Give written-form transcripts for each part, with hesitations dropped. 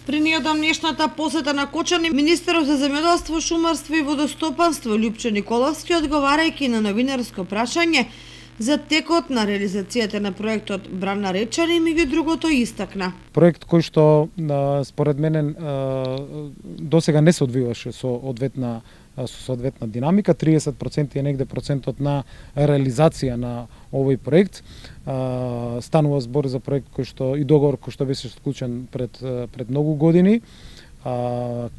При неодамнешната посета на Кочани, министерот за земјоделство, шумарство и водостопанство Љупчо Николовски, одговарајќи на новинарско прашање за текот на реализацијата на проектот Брана Речани, меѓу другото истакна. Проект кој што според мене досега не се одвиваше со соодветна динамика, 30% е негде процентот на реализација на овој проект. Станува збор за проект кој што и договор кој што беше склучен пред многу години.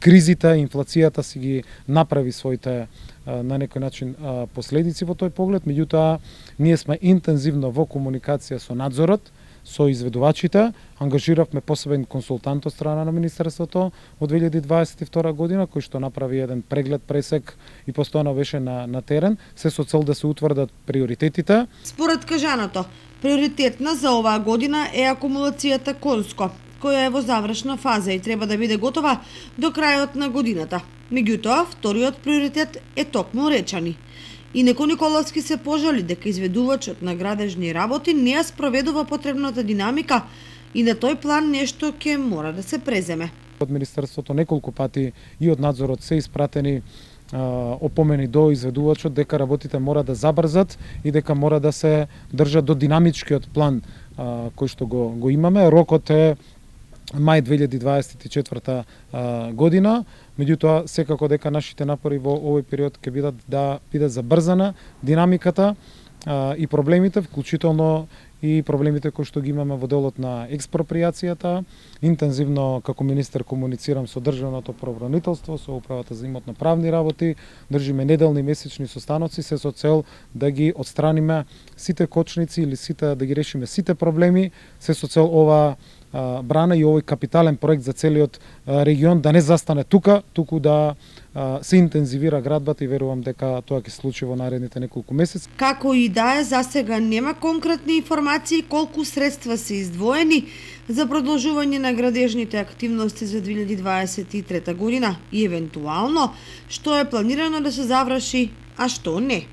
Кризите, инфлацијата си ги направи своите на некој начин последици во тој поглед, меѓутоа ние сме интензивно во комуникација со надзорот, со изведувачите, ангажиравме посебен консултант од страна на Министерството во 2022 година, кој што направи еден преглед, пресек и постојано беше на терен, се со цел да се утврдат приоритетите. Според кажаното, приоритетна за оваа година е акумулацијата Конско, која е во завршна фаза и треба да биде готова до крајот на годината. Меѓутоа, вториот приоритет е токму Речани. И Николовски се пожали дека изведувачот на градежни работи не ја спроведува потребната динамика и на тој план нешто ќе мора да се преземе. Од Министерството неколку пати и од надзорот се испратени опомени до изведувачот дека работите мора да забрзат и дека мора да се држат до динамичкиот план кој што го имаме. Рокот е мај 2024 година, меѓутоа секако дека нашите напори во овој период ќе бидат да биде забрзана динамиката и проблемите, вклучително и проблемите кои што ги имаме во делот на експроприацијата. Интензивно како министер комуницирам со државното правобранителство, со управата за имотно-правни работи, држиме неделни месечни состаноци се со цел да ги отстраниме сите кочници или да ги решиме сите проблеми, се со цел ова брана и овој капитален проект за целиот регион да не застане тука, туку да се интензивира градбата и верувам дека тоа ќе се случи во наредните неколку месеци. Како и да е, за сега нема конкретни информации колку средства се издвоени за продолжување на градежните активности за 2023 година и евентуално што е планирано да се заврши, а што не.